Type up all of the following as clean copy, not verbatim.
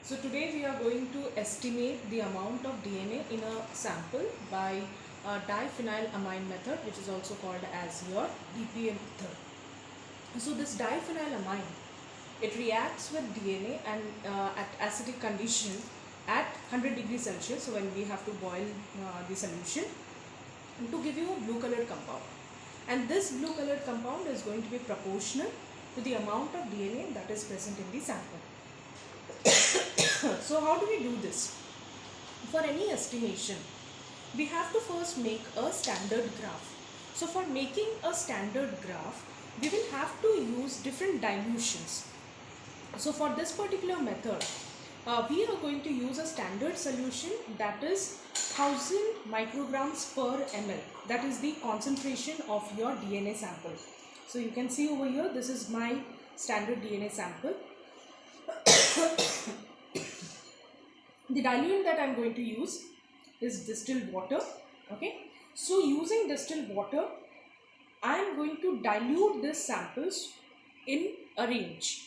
So today we are going to estimate the amount of DNA in a sample by diphenylamine method, which is also called as your DPA method. So this diphenylamine, it reacts with DNA and at acidic condition at 100 degrees Celsius. So when we have to boil the solution to give you a blue colored compound, and this blue colored compound is going to be proportional to the amount of DNA that is present in the sample. So how do we do this? For any estimation, we have to first make a standard graph. So for making a standard graph, we will have to use different dilutions. So for this particular method, we are going to use a standard solution that is 1000 micrograms per ml. That is the concentration of your DNA sample. So you can see over here, this is my standard DNA sample. The diluent that I am going to use is distilled water. Okay. So using distilled water, I am going to dilute these samples in a range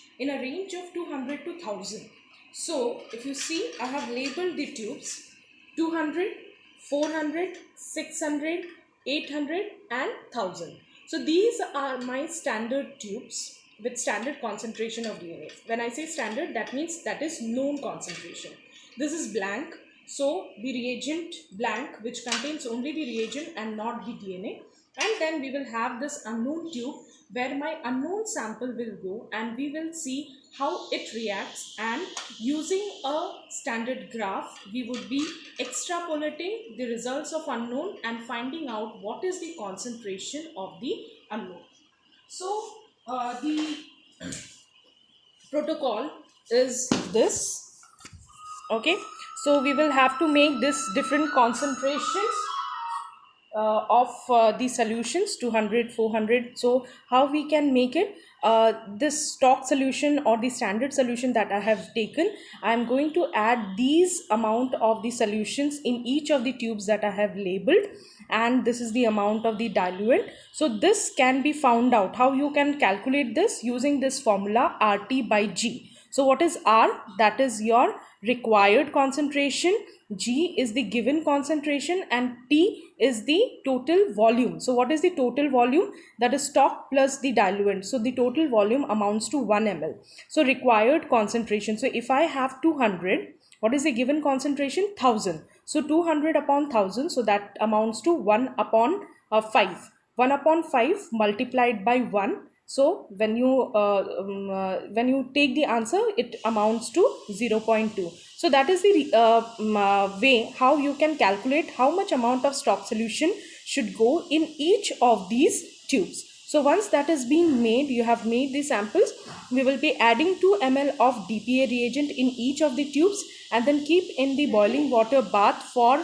of 200 to 1000. So if you see, I have labeled the tubes 200, 400, 600, 800 and 1000. So these are my standard tubes with standard concentration of DNA. When I say standard, that means that is known concentration. This is blank, so the reagent blank, which contains only the reagent and not the DNA. And then we will have this unknown tube where my unknown sample will go, and we will see how it reacts, and using a standard graph we would be extrapolating the results of unknown and finding out what is the concentration of the unknown. So the protocol is this. Okay, so we will have to make this different concentrations of the solutions 200, 400. So how we can make it, this stock solution or the standard solution that I have taken, I am going to add these amount of the solutions in each of the tubes that I have labeled, and this is the amount of the diluent. So this can be found out. How you can calculate this? Using this formula RT by G. So what is R? That is your required concentration, G is the given concentration, and T is the total volume. So what is the total volume? That is stock plus the diluent. So the total volume amounts to 1 ml. So required concentration. So if I have 200, what is the given concentration? 1000. So 200 upon 1000, so that amounts to 1 upon 5. 1 upon 5 multiplied by 1. So when you take the answer, it amounts to 0.2. So that is the way how you can calculate how much amount of stock solution should go in each of these tubes. So once that has been made, you have made the samples, we will be adding 2 ml of DPA reagent in each of the tubes, and then keep in the boiling water bath for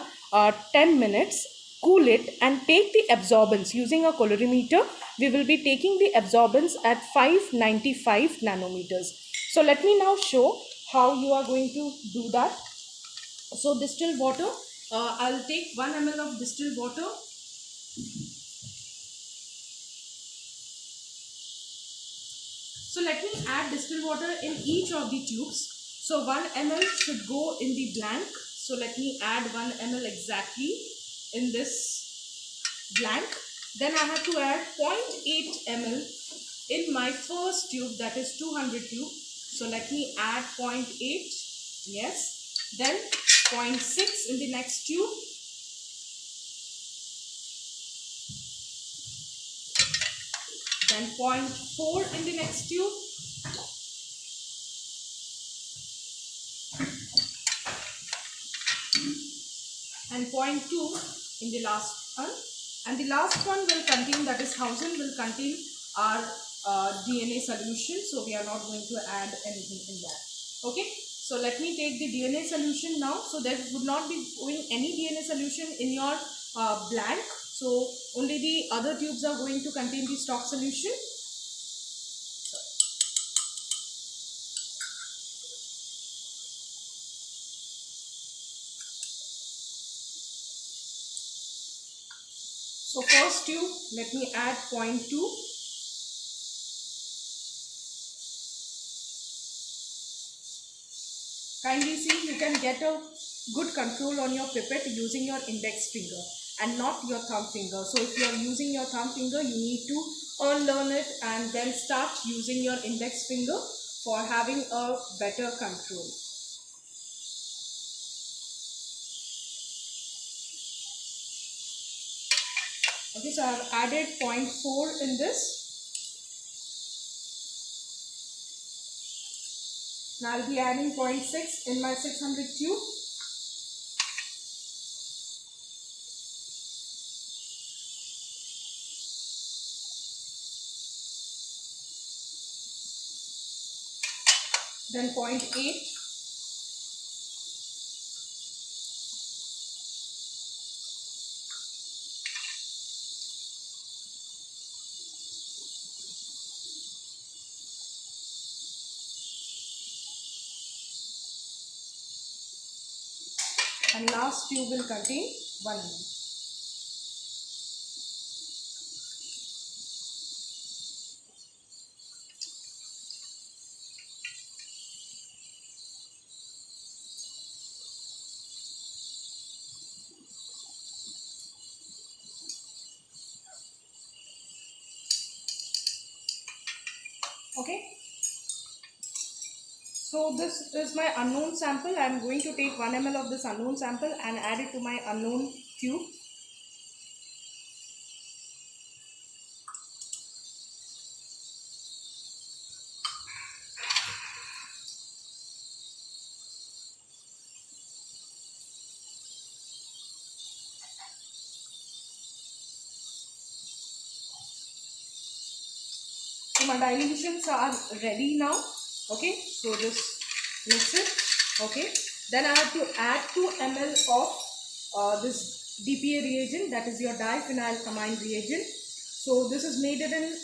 10 minutes. Cool it and take the absorbance using a colorimeter. We will be taking the absorbance at 595 nanometers. So let me now show how you are going to do that. So distilled water, I'll take 1 ml of distilled water. So let me add distilled water in each of the tubes. So 1 ml should go in the blank. So let me add 1 ml exactly in this blank. Then I have to add 0.8 ml in my first tube, that is 200 tube. So let me add 0.8. Yes. Then 0.6 in the next tube. Then 0.4 in the next tube. And 0.2 in the last one. And the last one will contain, that is 1000, will contain our DNA solution. So we are not going to add anything in that. Okay. So let me take the DNA solution now. So there would not be going any DNA solution in your blank. So only the other tubes are going to contain the stock solution. So first tube, let me add 0.2. Kindly see, you can get a good control on your pipette using your index finger and not your thumb finger. So if you are using your thumb finger, you need to unlearn it and then start using your index finger for having a better control. Okay, so I have added 0.4 in this. Now I'll be adding 0.6 in my 600 tube. Then 0.8. And last tube will contain 1 ml. Okay. So this is my unknown sample. I am going to take 1 ml of this unknown sample and add it to my unknown tube. So my dilutions are ready now. Okay, so just mix it. Okay, then I have to add 2 ml of this DPA reagent, that is your diphenylamine reagent. So this is made in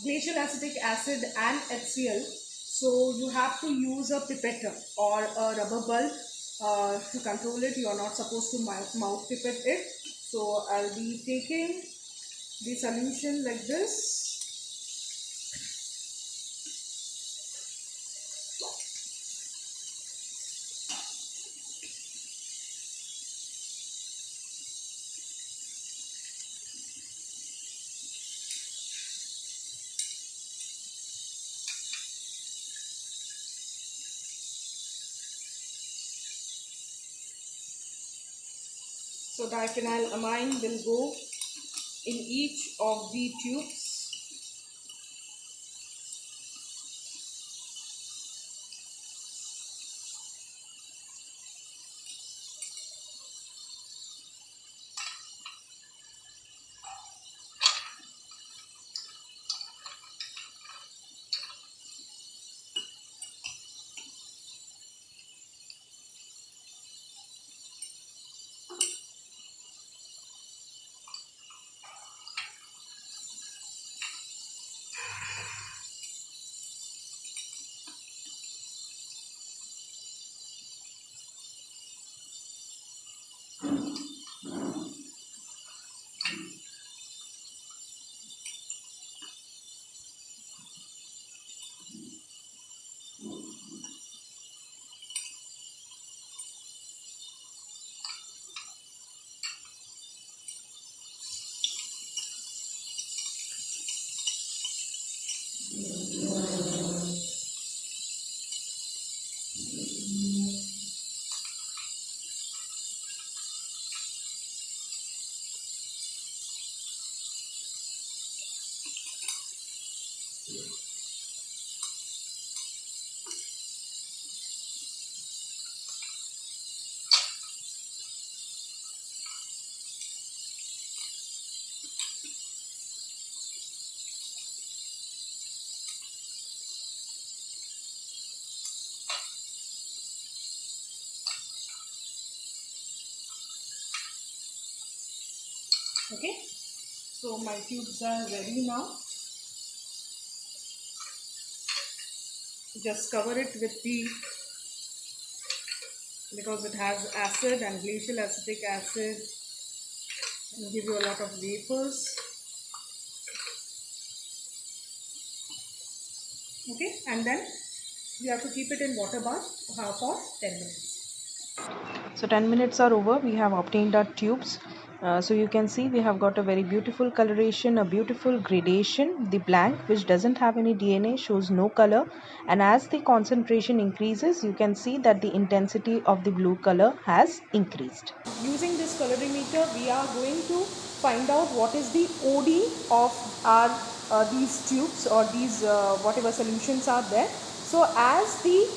glacial acetic acid and HCl. So you have to use a pipette or a rubber bulb to control it. You are not supposed to mouth pipette it. So I'll be taking the solution like this. So diphenylamine will go in each of the tubes. Okay, so my tubes are ready now. Just cover it with the, because it has acid and glacial acetic acid, and give you a lot of vapors. Okay, and then We have to keep it in water bath for 10 minutes. So 10 minutes are over. We have obtained our tubes. So you can see we have got a very beautiful coloration, a beautiful gradation. The blank, which doesn't have any DNA, shows no color, and as the concentration increases, you can see that the intensity of the blue color has increased. Using this colorimeter, we are going to find out what is the OD of our these tubes or these whatever solutions are there. So as the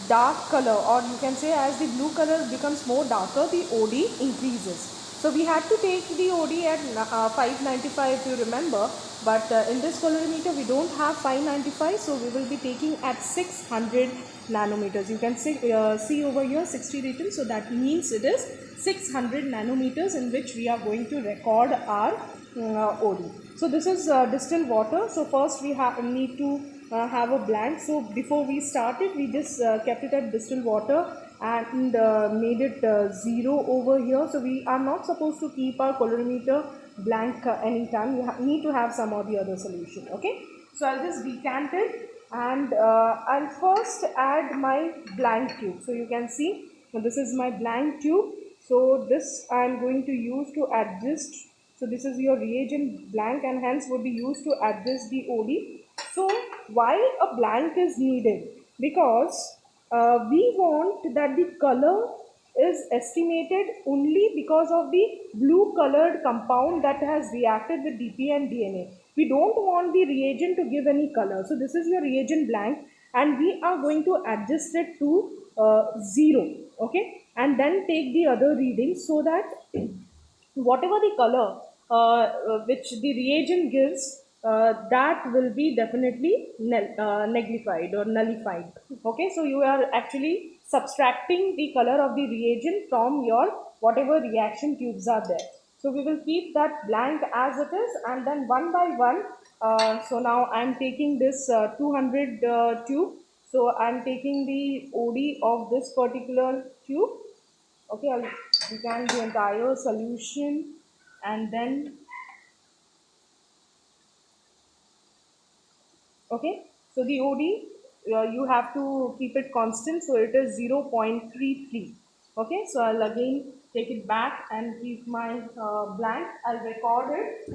dark color, or you can say as the blue color becomes more darker, the OD increases. So we had to take the OD at 595 if you remember, but in this colorimeter we don't have 595, so we will be taking at 600 nanometers. You can see over here 60 written, so that means it is 600 nanometers in which we are going to record our OD. So this is distilled water. So first we need to have a blank. So before we started, we just kept it at distilled water and made it 0 over here. So we are not supposed to keep our colorimeter blank anytime. We need to have some or the other solution. Okay. So I'll just decant it, and I'll first add my blank tube. So you can see this is my blank tube. So this I am going to use to adjust. So this is your reagent blank, and hence would be used to adjust the OD. So why a blank is needed? Because we want that the color is estimated only because of the blue colored compound that has reacted with DP and DNA. We don't want the reagent to give any color. So this is your reagent blank, and we are going to adjust it to 0. Okay, and then take the other readings so that whatever the color which the reagent gives, that will be definitely nullified or nullified. Okay, so you are actually subtracting the color of the reagent from your whatever reaction tubes are there. So we will keep that blank as it is, and then one by one. So now I am taking this 200 tube. So I am taking the OD of this particular tube. Okay, I'll scan the entire solution, and then okay, so the OD, you have to keep it constant, so it is 0.33. Okay, so I'll again take it back and keep my blank. I'll record it.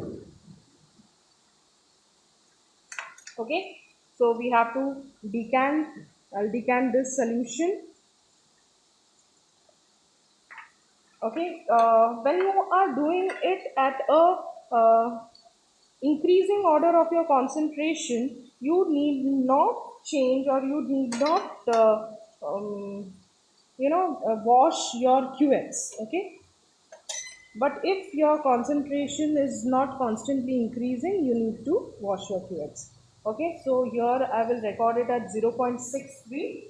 Okay, so we have to decant. I'll decant this solution. Okay, when you are doing it at a increasing order of your concentration, you need not change, or you need not wash your QX. Okay, but if your concentration is not constantly increasing, you need to wash your QX. Okay, so here I will record it at 0.63.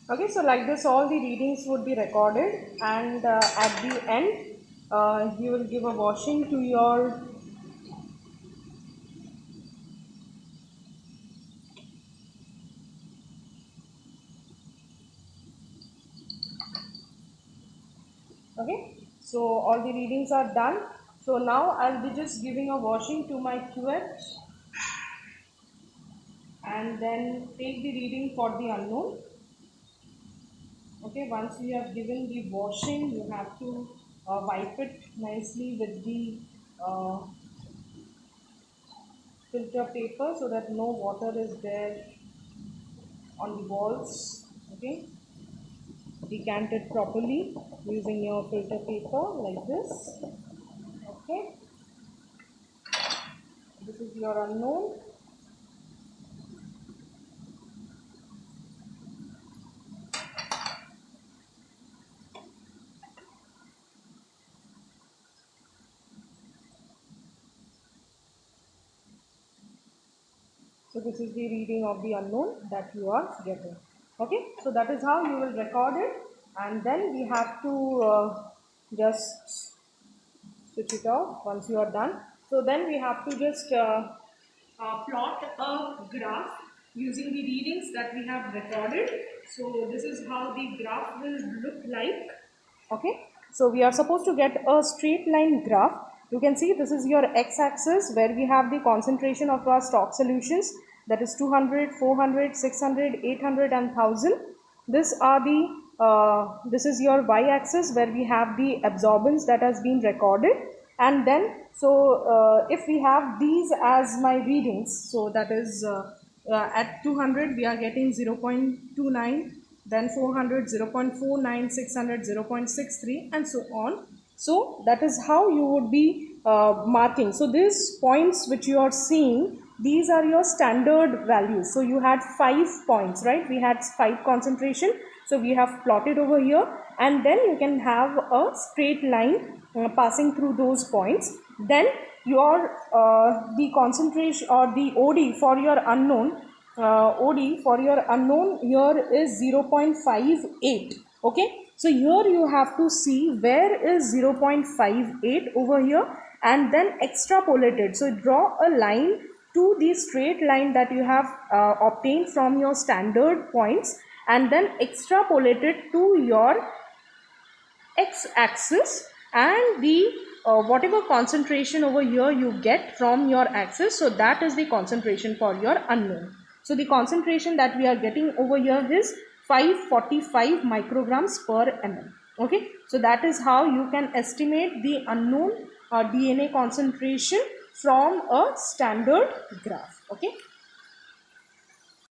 Okay, so like this, all the readings would be recorded, and at the end, you will give a washing to your. Okay, so all the readings are done. So now I'll be just giving a washing to my QH, and then take the reading for the unknown. Okay, once you have given the washing, you have to wipe it nicely with the uh, filter paper so that no water is there on the walls. Okay, decant it properly using your filter paper like this. Okay, this is your unknown. So this is the reading of the unknown that you are getting. Okay, so that is how you will record it, and then we have to just switch it off once you are done. So then we have to just plot a graph using the readings that we have recorded. So this is how the graph will look like. Okay, so we are supposed to get a straight line graph. You can see this is your x-axis where we have the concentration of our stock solutions, that is 200, 400, 600, 800 and 1000. This is your y-axis where we have the absorbance that has been recorded, and then if we have these as my readings, so that is at 200 we are getting 0.29, then 400 0.49, 600 0.63 and so on. So that is how you would be marking. So these points which you are seeing, these are your standard values. So you had 5 points, right? We had 5 concentration, so we have plotted over here, and then you can have a straight line passing through those points. Then your the concentration or the OD for your unknown, OD for your unknown here is 0.58. Okay, so here you have to see where is 0.58 over here, and then extrapolate it. So draw a line to the straight line that you have obtained from your standard points, and then extrapolate it to your x-axis, and the whatever concentration over here you get from your axis, so that is the concentration for your unknown. So the concentration that we are getting over here is 545 micrograms per ml. Okay, so that is how you can estimate the unknown DNA concentration from a standard graph. Okay.